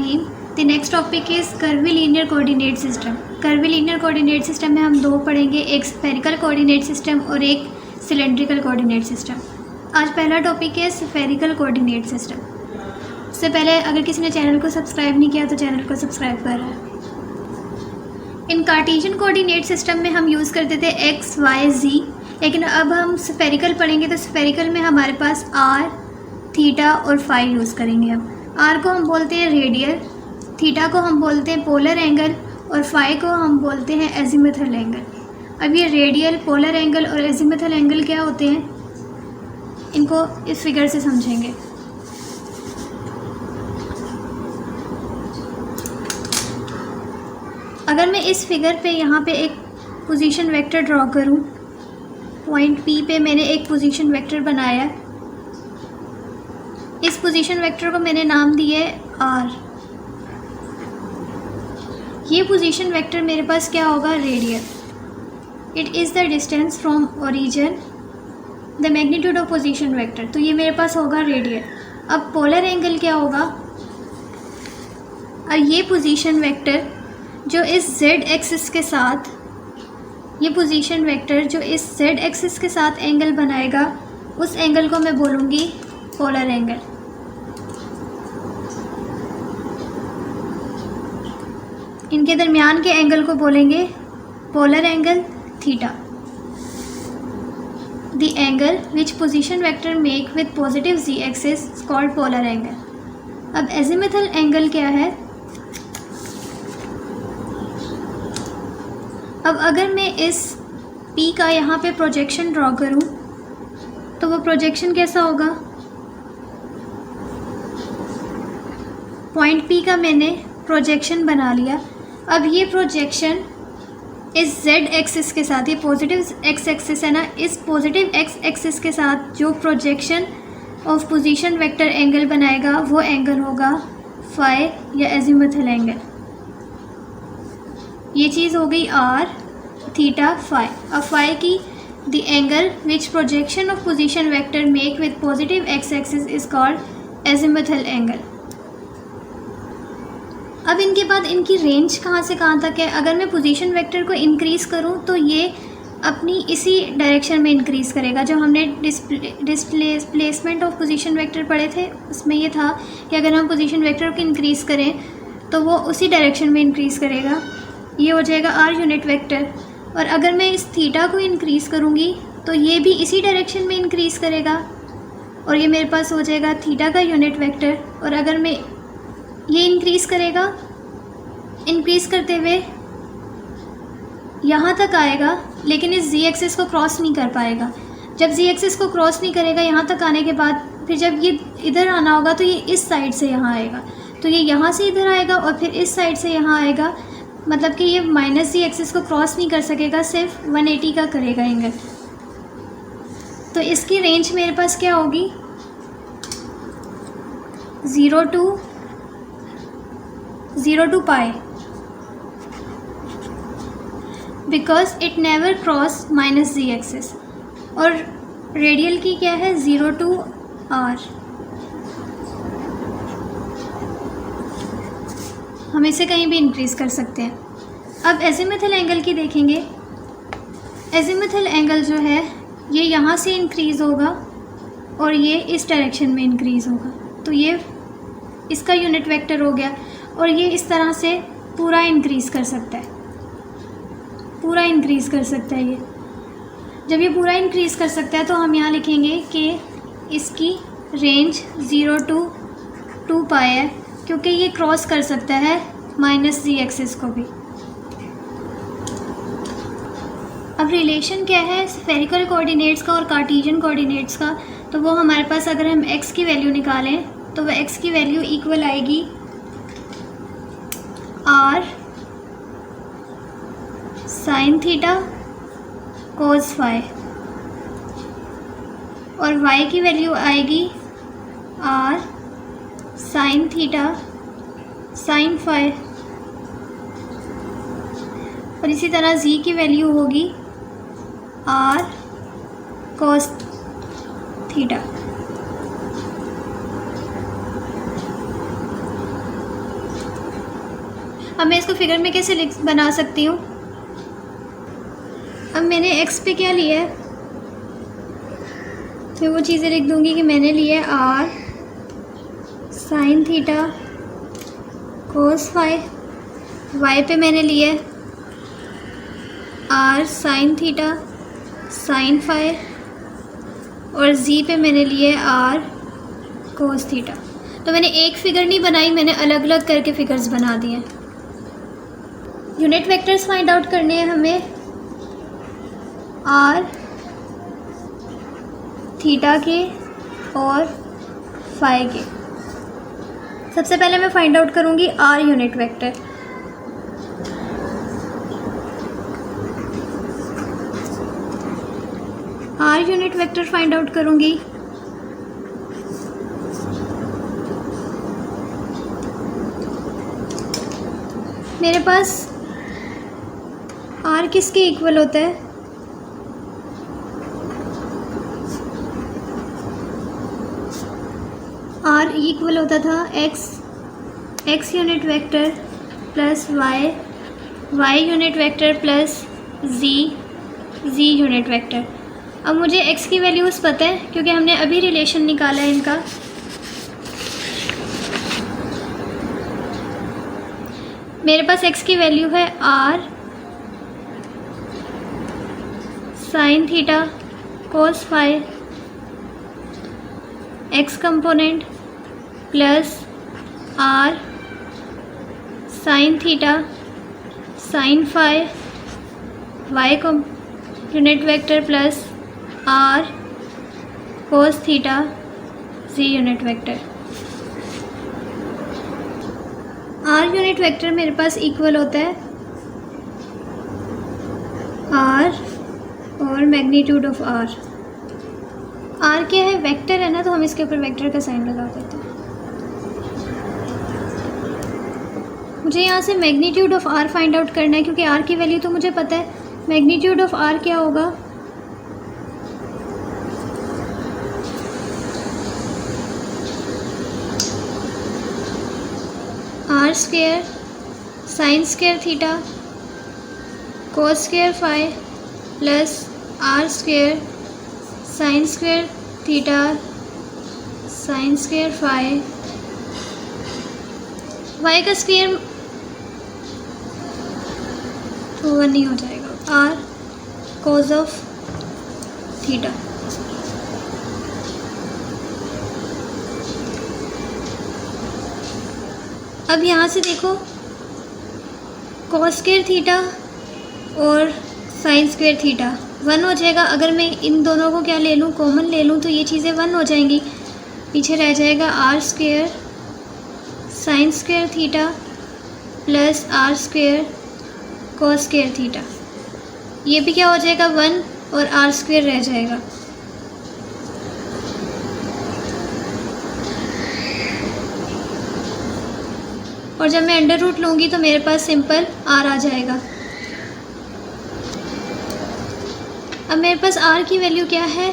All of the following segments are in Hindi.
Rahim. The next topic is curvilinear coordinate system. Curvilinear coordinate system में हम दो पढ़ेंगे, एक स्फेरिकल कोऑर्डिनेट सिस्टम और एक सिलेंड्रिकल कोऑर्डिनेट सिस्टम। आज पहला टॉपिक है स्फेरिकल कोऑर्डिनेट सिस्टम। उससे पहले अगर किसी ने चैनल को सब्सक्राइब नहीं किया तो चैनल को सब्सक्राइब कर रहा है। इन कार्टेशियन कोऑर्डिनेट सिस्टम में हम यूज़ करते थे एक्स वाई जी, लेकिन अब हम स्फेरिकल पढ़ेंगे तो स्फेरिकल में हमारे पास आर, थीटा और फाई यूज़ करेंगे। अब आर को हम बोलते हैं रेडियल, थीटा को हम बोलते हैं पोलर एंगल और फाई को हम बोलते हैं एजीमुथल एंगल। अब ये रेडियल, पोलर एंगल और एजीमुथल एंगल क्या होते हैं, इनको इस फिगर से समझेंगे। अगर मैं इस फिगर पे यहाँ पे एक पोजीशन वेक्टर ड्रॉ करूँ, पॉइंट पी पे मैंने एक पोजीशन वेक्टर बनाया है। इस पोजीशन वेक्टर को मैंने नाम दिया है आर। ये पोजीशन वेक्टर मेरे पास क्या होगा, radial. It is the distance from origin the magnitude of position vector, तो ये मेरे पास होगा रेडियल। अब पोलर एंगल क्या होगा, और ये पोजीशन वेक्टर जो इस जेड एक्सिस के साथ, ये पोजीशन वेक्टर जो इस जेड एक्सिस के साथ एंगल बनाएगा, उस एंगल को मैं बोलूँगी पोलर एंगल। इनके दरमियान के एंगल को बोलेंगे polar angle theta. The angle which position vector make with positive z axis is called polar angle. अब एजीमुथल एंगल क्या है, अब अगर मैं इस P का यहाँ पे प्रोजेक्शन ड्रॉ करूँ तो वो प्रोजेक्शन कैसा होगा, पॉइंट P का मैंने प्रोजेक्शन बना लिया। अब ये प्रोजेक्शन इस Z एक्सिस के साथ, ये पॉजिटिव X एक्सिस है ना, इस पॉजिटिव X एक्सिस के साथ जो projection of position vector angle बनाएगा वो एंगल होगा फाई या एजीमुथल एंगल। ये चीज़ हो गई आर, थीटा, फाई। अब फाई की the angle which projection of position vector make with positive x axis is called azimuthal angle. अब इनके बाद इनकी रेंज कहाँ से कहाँ तक है। अगर मैं पोजीशन वेक्टर को इंक्रीज़ करूँ तो ये अपनी इसी डायरेक्शन में इंक्रीज़ करेगा। जो हमने डिस्प्लेसमेंट ऑफ पोजीशन वेक्टर पढ़े थे उसमें ये था कि अगर हम पोजीशन वेक्टर को इंक्रीज़ करें तो वो उसी डायरेक्शन में इंक्रीज़ करेगा। ये हो जाएगा आर यूनिट वेक्टर। और अगर मैं इस थीटा को इंक्रीज़ करूँगी तो ये भी इसी डायरेक्शन में इंक्रीज़ करेगा और ये मेरे पास हो जाएगा थीटा का यूनिट वेक्टर। और अगर मैं ये इंक्रीज़ करेगा, इंक्रीज़ करते हुए यहाँ तक आएगा, लेकिन इस जी एक्सिस को क्रॉस नहीं कर पाएगा। जब जी एक्सिस को क्रॉस नहीं करेगा यहाँ तक आने के बाद, फिर जब ये इधर आना होगा तो ये इस साइड से यहाँ आएगा, तो ये यहाँ से इधर आएगा और फिर इस साइड से यहाँ आएगा। मतलब कि ये माइनस जी एक्सिस को क्रॉस नहीं कर सकेगा, सिर्फ 180 का करेगा एंगल। तो इसकी रेंज मेरे पास क्या होगी, 0 to pi, because it never cross minus z axis. और रेडियल की क्या है, 0 to r। हम इसे कहीं भी इंक्रीज़ कर सकते हैं। अब एजीमुथल एंगल की देखेंगे। एजीमुथल एंगल जो है ये यहाँ से इंक्रीज़ होगा और ये इस डायरेक्शन में इंक्रीज़ होगा, तो ये इसका यूनिट वेक्टर हो गया। और ये इस तरह से पूरा इंक्रीज़ कर सकता है, पूरा इंक्रीज़ कर सकता है। ये जब ये पूरा इंक्रीज़ कर सकता है तो हम यहाँ लिखेंगे कि इसकी रेंज 0 to 2 पाई है, क्योंकि ये क्रॉस कर सकता है माइनस जी एक्सिस को भी। अब रिलेशन क्या है स्फेरिकल कोऑर्डिनेट्स का और कार्टेशियन कोऑर्डिनेट्स का, तो वो हमारे पास अगर हम x की वैल्यू निकालें तो वह x की वैल्यू इक्वल आएगी r sine theta cos phi, और y की वैल्यू आएगी r sine theta sine phi, और इसी तरह z की वैल्यू होगी r कोस थीटा। अब मैं इसको फिगर में कैसे बना सकती हूँ। अब मैंने एक्स पे क्या लिया है, मैं वो चीज़ें लिख दूँगी कि मैंने लिया है r sine theta cos phi, y पे मैंने लिया है r sine theta sine phi, और जी पे मैंने लिए आर कोस थीटा। तो मैंने एक फ़िगर नहीं बनाई, मैंने अलग अलग करके फ़िगर्स बना दिए। यूनिट वेक्टर्स फाइंड आउट करने हैं हमें आर थीटा के और फाई के। सबसे पहले मैं फाइंड आउट करूँगी r unit vector. R unit vector find out करूँगी। मेरे पास आर किसके इक्वल होता है, आर इक्वल होता था x unit vector plus y unit vector plus z unit vector. अब मुझे x की वैल्यूज़ पता है क्योंकि हमने अभी रिलेशन निकाला है इनका। मेरे पास x की वैल्यू है r sine theta cos phi x component plus r sine theta sine phi y unit vector plus r cos theta z unit vector. r unit vector मेरे पास इक्वल होता है r और मैग्नीट्यूड ऑफ r। r क्या है, वेक्टर है ना, तो हम इसके ऊपर वेक्टर का साइन लगा देते हैं। मुझे यहाँ से magnitude of r find out करना है क्योंकि r की वैल्यू तो मुझे पता है। मैग्नीट्यूड ऑफ r क्या होगा, r square sine square theta cos square phi plus r square sine square theta sine square phi. Y का स्क्वायर तो 1 नहीं हो जाएगा, आर कोस ऑफ थीटा। अब यहाँ से देखो कॉस स्क्वायर थीटा और साइन स्क्वायर थीटा 1 हो जाएगा। अगर मैं इन दोनों को क्या ले लूँ, कॉमन ले लूँ, तो ये चीज़ें 1 हो जाएंगी। पीछे रह जाएगा r square sine square theta plus r square cos square theta. ये भी क्या हो जाएगा 1 और आर स्क्वायर रह जाएगा। और जब मैं अंडर रूट लूँगी तो मेरे पास सिंपल आर आ जाएगा। अब मेरे पास आर की वैल्यू क्या है,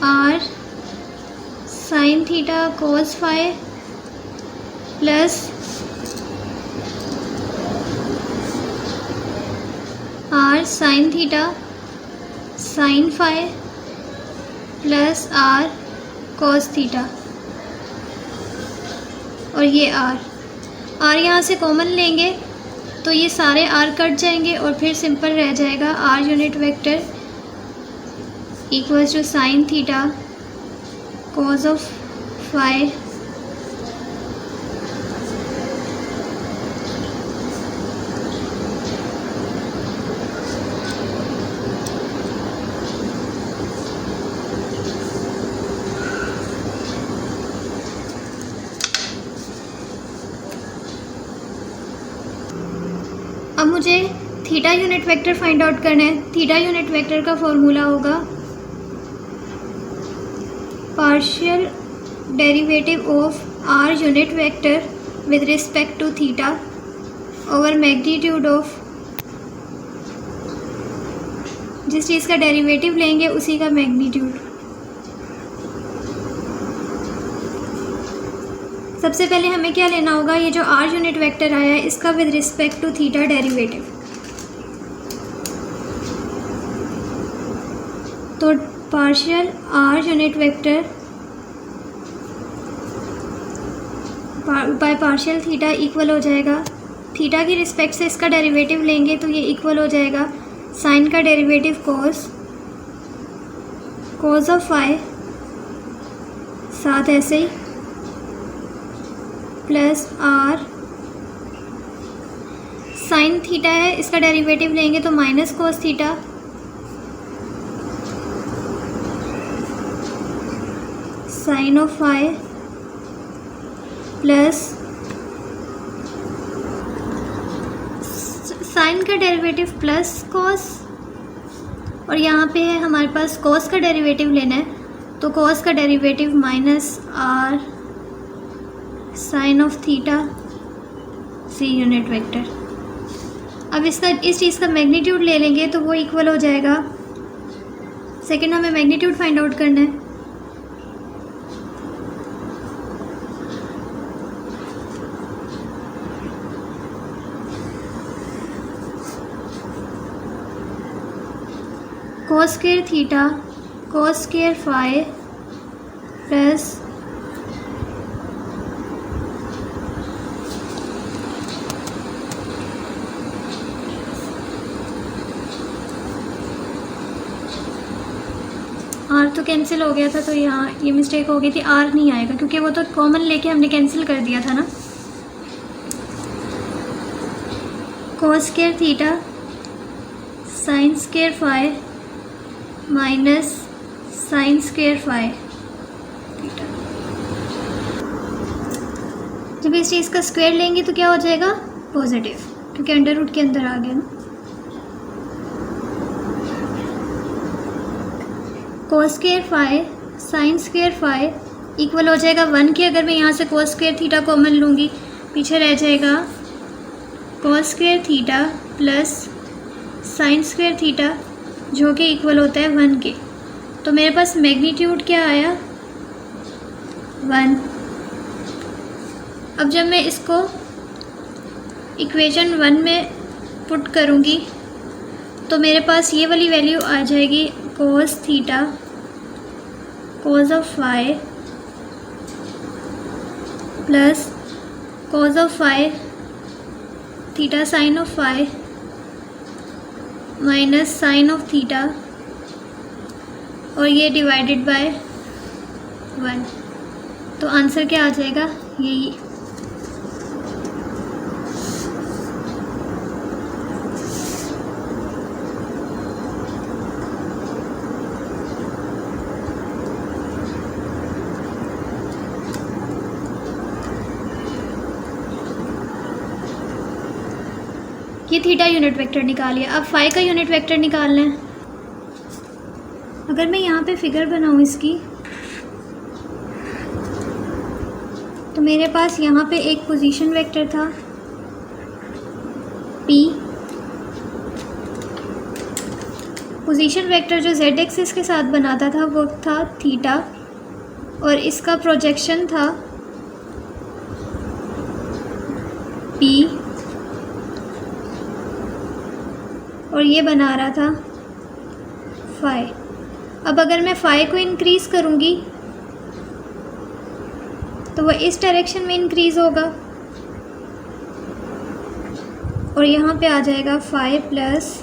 r sine theta cos phi plus r sine theta sine phi plus r cos theta, और ये आर यहाँ से कॉमन लेंगे तो ये सारे आर कट जाएंगे और फिर सिंपल रह जाएगा r unit vector equals to sine theta cos of phi अब मुझे theta unit vector find out करना है। थीटा यूनिट वेक्टर का फॉर्मूला होगा partial derivative of r unit vector with respect to theta over magnitude of, जिस चीज़ का डेरिवेटिव लेंगे उसी का मैग्नीट्यूड। सबसे पहले हमें क्या लेना होगा, ये जो r यूनिट वेक्टर आया है इसका with respect to theta derivative. तो partial r unit vector by partial theta equal हो जाएगा, थीटा की रिस्पेक्ट से इसका डेरिवेटिव लेंगे तो ये इक्वल हो जाएगा साइन का डेरिवेटिव कोस ऑफ फाई, साथ ऐसे ही प्लस r साइन थीटा है, इसका डेरिवेटिव लेंगे तो minus cos theta sine of phi plus sine का डेरिवेटिव प्लस कॉस, और यहाँ पे है हमारे पास कॉस का डेरिवेटिव लेना है तो कॉस का derivative minus r sine of theta c unit vector. अब इसका इस चीज़ का मैग्नीट्यूड ले लेंगे तो वो इक्वल हो जाएगा, सेकंड हमें मैग्नीट्यूड फाइंड आउट करना है, cos square theta cos square phi plus r तो कैंसिल हो गया था, तो यहाँ ये मिस्टेक हो गई थी, आर नहीं आएगा क्योंकि वो तो कॉमन लेके हमने कैंसिल कर दिया था ना। Cos square theta sine square phi minus sine square phi theta. जब इस चीज़ का स्क्वायर लेंगे तो क्या हो जाएगा, पॉजिटिव, क्योंकि अंडर रूट के अंदर आ गया ना। Cos square phi sine square phi equal हो जाएगा 1 के, अगर मैं यहाँ से कोस स्क्वायर थीटा कॉमन लूँगी पीछे रह जाएगा कोस square theta plus sign square theta जो कि इक्वल होता है 1 के। तो मेरे पास मैग्नीट्यूड क्या आया, 1। अब जब मैं इसको इक्वेशन 1 में पुट करूँगी तो मेरे पास ये वाली वैल्यू आ जाएगी cos theta cos of phi plus cos of phi theta sine of phi minus sine of theta, और ये डिवाइडेड बाय 1। तो आंसर क्या आ जाएगा, यही। ये थीटा यूनिट वेक्टर निकाल लिया, अब फाई का यूनिट वेक्टर निकालना है। अगर मैं यहाँ पे फिगर बनाऊँ इसकी तो मेरे पास यहाँ पे एक पोजीशन वेक्टर था P, पोजीशन वेक्टर जो z एक्सिस के साथ बनाता था वो था थीटा, और इसका प्रोजेक्शन था P, और ये बना रहा था फाई। अब अगर मैं फाई को इंक्रीज़ करूँगी तो वह इस डायरेक्शन में इंक्रीज़ होगा, और यहाँ पे आ जाएगा phi plus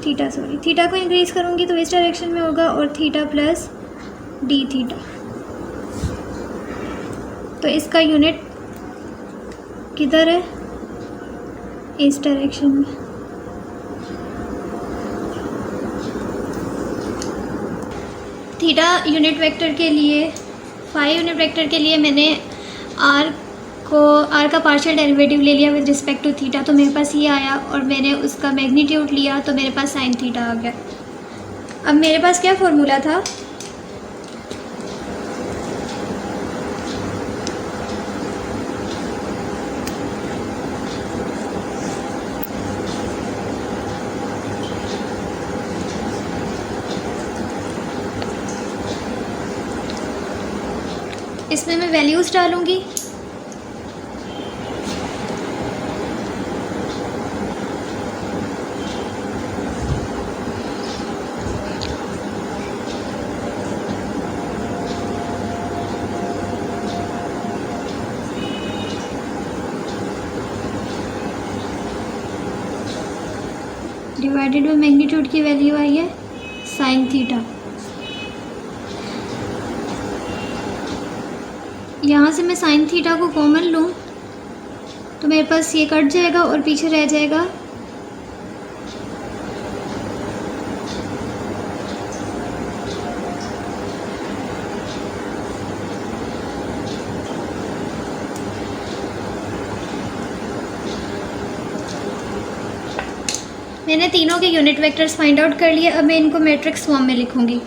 theta, sorry theta को इंक्रीज़ करूँगी तो इस डायरेक्शन में होगा, और थीटा प्लस डी थीटा। तो इसका यूनिट किधर है, इस डायरेक्शन में। थीटा यूनिट वेक्टर के लिए, फाई यूनिट वेक्टर के लिए मैंने आर का पार्शियल डेरिवेटिव ले लिया विद रिस्पेक्ट टू थीटा, तो मेरे पास ये आया, और मैंने उसका मैग्नीट्यूड लिया तो मेरे पास साइन थीटा आ गया। अब मेरे पास क्या फॉर्मूला था, इसमें मैं वैल्यूज़ डालूँगी। डिवाइडेड बाई मैग्नीट्यूड की वैल्यू आई है साइन थीटा। यहाँ से मैं साइन थीटा को कॉमन लूँ तो मेरे पास ये कट जाएगा और पीछे रह जाएगा मैंने तीनों के यूनिट वेक्टर्स फाइंड आउट कर लिए। अब मैं इनको मैट्रिक्स फॉर्म में लिखूंगी।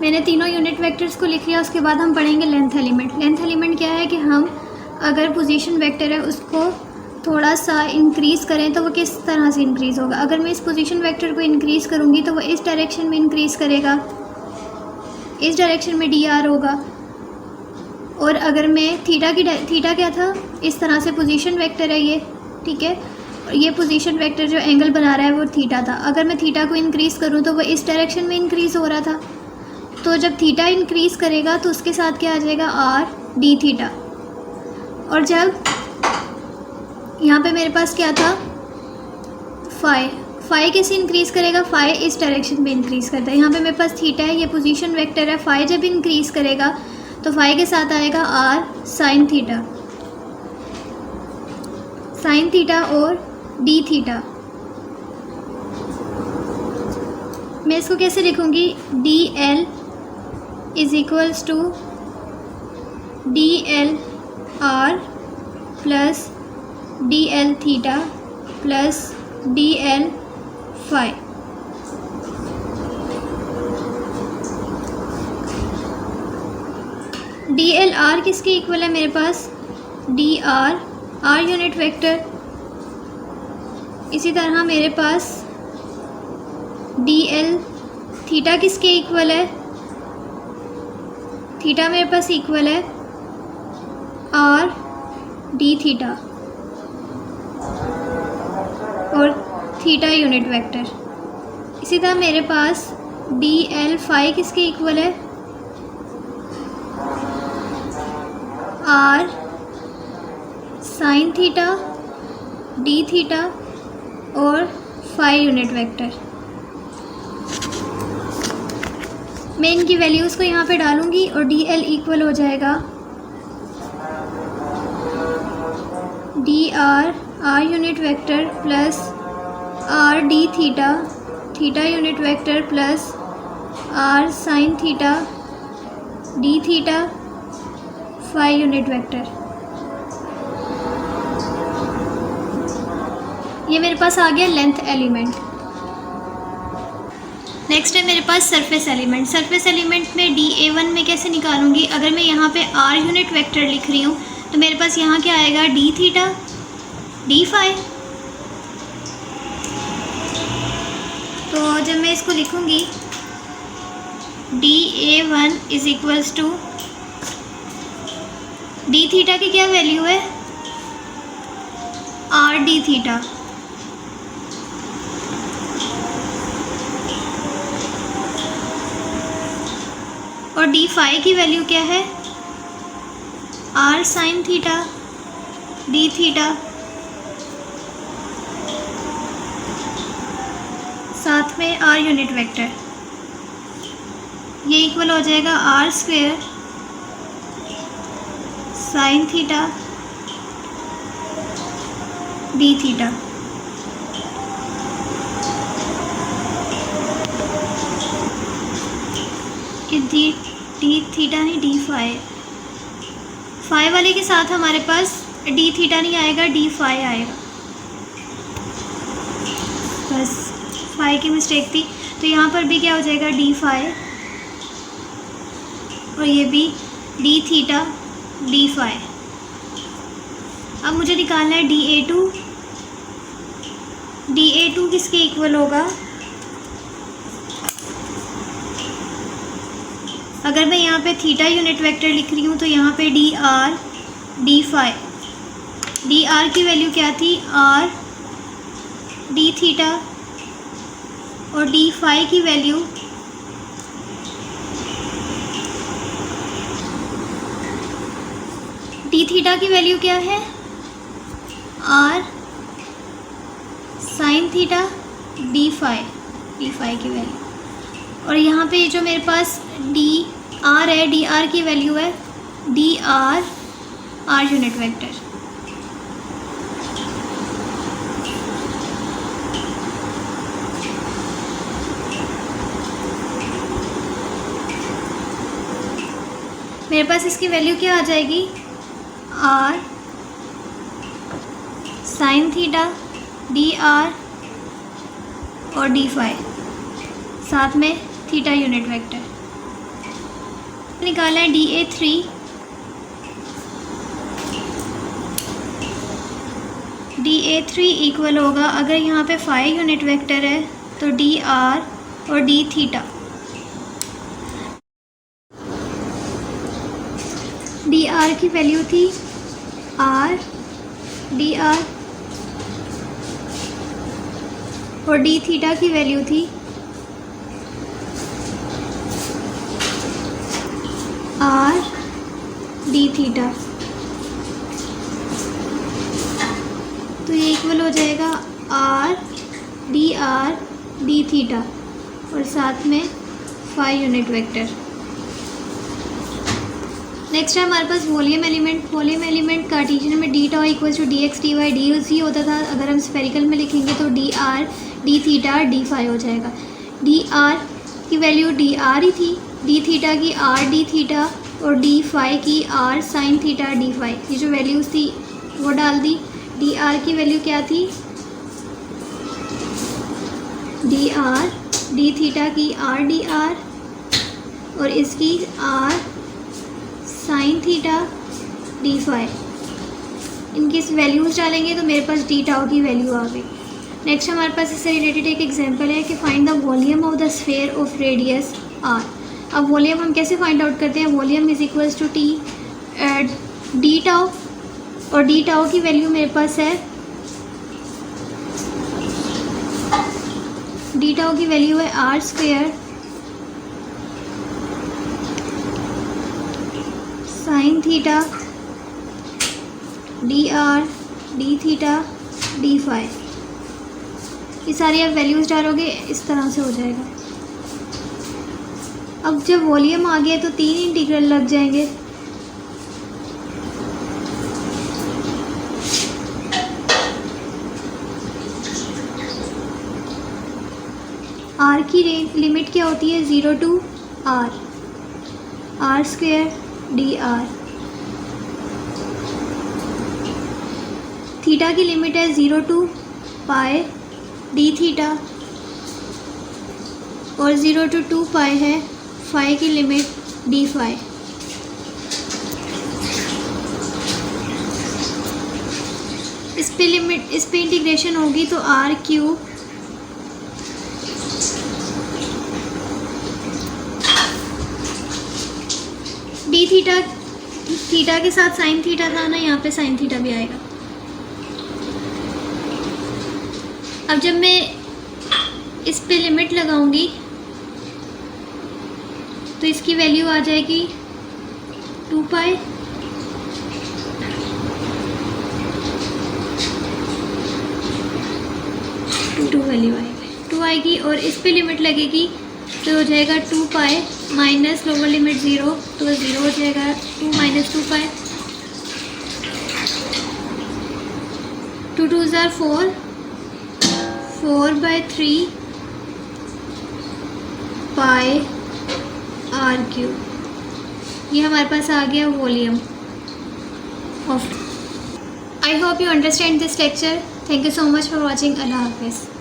मैंने तीनों यूनिट वेक्टर्स को लिख लिया। उसके बाद हम पढ़ेंगे लेंथ एलिमेंट। लेंथ एलिमेंट क्या है कि हम अगर पोजीशन वेक्टर है उसको थोड़ा सा इंक्रीज़ करें तो वो किस तरह से इंक्रीज़ होगा। अगर मैं इस पोजीशन वेक्टर को इंक्रीज़ करूँगी तो वो इस डायरेक्शन में इंक्रीज़ करेगा, इस डायरेक्शन में dr होगा। और अगर मैं थीटा क्या था, इस तरह से पोजीशन वेक्टर है ये, ठीक है। ये पोजीशन वेक्टर जो एंगल बना रहा है वो थीटा था। अगर मैं थीटा को इंक्रीज़ करूँ तो वो इस डायरेक्शन में इंक्रीज़ हो रहा था। तो जब थीटा इंक्रीज़ करेगा तो उसके साथ क्या आ जाएगा r d थीटा। और जब यहाँ पे मेरे पास क्या था फाई कैसे इंक्रीज़ करेगा, फाई इस डायरेक्शन में इंक्रीज़ करता है। यहाँ पे मेरे पास थीटा है, ये पोजीशन वेक्टर है। फाई जब इंक्रीज़ करेगा तो फाई के साथ आएगा r sine theta, sine theta और d थीटा। मैं इसको कैसे लिखूँगी, dl is equals to dl r plus dl theta plus dl phi. dl r किसके इक्वल है, मेरे पास dr r यूनिट वेक्टर। इसी तरह मेरे पास dl थीटा किसके इक्वल है, थीटा मेरे पास इक्वल है r d थीटा और थीटा यूनिट वेक्टर। इसी तरह मेरे पास dl फाई किसके इक्वल है, r sine theta d theta और फाई यूनिट वेक्टर। मैं इनकी वैल्यूज़ को यहाँ पे डालूँगी और dl इक्वल हो जाएगा dr r unit vector plus r d theta theta unit vector plus r sine theta d theta phi unit vector. ये मेरे पास आ गया लेंथ एलिमेंट। नेक्स्ट है मेरे पास सरफेस एलिमेंट। सरफेस एलिमेंट में dA1 में कैसे निकालूंगी, अगर मैं यहाँ पे r यूनिट वेक्टर लिख रही हूँ तो मेरे पास यहाँ क्या आएगा, d थीटा d फाई। तो जब मैं इसको लिखूँगी dA1 is equals to d theta की क्या वैल्यू है, r d थीटा और d फाई की वैल्यू क्या है, r sine theta d theta, साथ में r यूनिट वेक्टर। ये इक्वल हो जाएगा r square sine theta d theta. D theta नहीं डी फाई, फाई वाले के साथ हमारे पास डी थीटा नहीं आएगा, डी फाई आएगा। बस फाई की मिस्टेक थी। तो यहाँ पर भी क्या हो जाएगा, डी फाई और ये भी डी थीटा डी फाई। अब मुझे निकालना है dA2। dA2 किसके इक्वल होगा, अगर मैं यहाँ पे थीटा यूनिट वेक्टर लिख रही हूँ तो यहाँ पे d r d phi, d r की वैल्यू क्या थी, आर डी थीटा, और डी फाई की वैल्यू डी थीटा की वैल्यू क्या है, r sine theta d phi की वैल्यू। और यहाँ पे जो मेरे पास डी आर है, डी आर की वैल्यू है d r r unit vector. मेरे पास इसकी वैल्यू क्या आ जाएगी, r sine theta d r और डी फाई, साथ में थीटा यूनिट वेक्टर। निकाला है DA3, DA3 इक्वल होगा, अगर यहाँ पे फाई यूनिट वेक्टर है तो डी आर और डी थीटा। डी आर की वैल्यू थी आर डी आर और डी थीटा की वैल्यू थी आर डी थीटा। तो ये इक्वल हो जाएगा आर डी थीटा और साथ में फाई यूनिट वेक्टर। नेक्स्ट है हमारे पास volume element. Volume element Cartesian में d tau equal to d x d y d z होता था, अगर हम स्फेरिकल में लिखेंगे तो d r d theta d phi हो जाएगा। डी आर की वैल्यू डी आर ही थी, डी थीटा की आर डी थीटा और डी फाई की r sine theta d phi. ये जो वैल्यूज़ थी वो डाल दी। डी आर की वैल्यू क्या थी, डी आर डी थीटा की आर डी आर और इसकी r sine theta d phi. इनकी वैल्यूज़ डालेंगे तो मेरे पास डी टाउ की वैल्यू आ गई। नेक्स्ट हमारे पास इससे रिलेटेड एक एग्जांपल है कि find the volume of the sphere of radius r. अब वॉल्यूम हम कैसे फाइंड आउट करते हैं, volume is equals to t d tau, और डी टाउ की वैल्यू मेरे पास है, डी टाउ की वैल्यू है r square sine theta d r d theta d phi. ये सारी आप वैल्यूज़ डालोगे इस तरह से हो जाएगा। अब जब वॉल्यूम आ गया तो 3 इंटीग्रल लग जाएंगे। आर की लिमिट क्या होती है, 0 to r square d r. Theta की लिमिट है 0 टू पाई डी थीटा और 0 टू 2 पाई है फाई की लिमिट डी फाई। इस पे इंटीग्रेशन होगी तो आर क्यूब डी थीटा के साथ साइन थीटा था ना, यहाँ पे साइन थीटा भी आएगा। अब जब मैं इस पे लिमिट लगाऊंगी तो इसकी वैल्यू आ जाएगी 2 पाई टू वैल्यू आएगी और इस पे लिमिट लगेगी तो हो जाएगा 2 पाई माइनस लोअर लिमिट 0 तो 0 हो जाएगा, 2 माइनस 2 पाई, 2 2 ज़ार 4, 4/3 पाई आर क्यूब। ये हमारे पास आ गया volume of. I hope you understand this lecture. Thank you so much for watching. अल्लाह हाफिज़।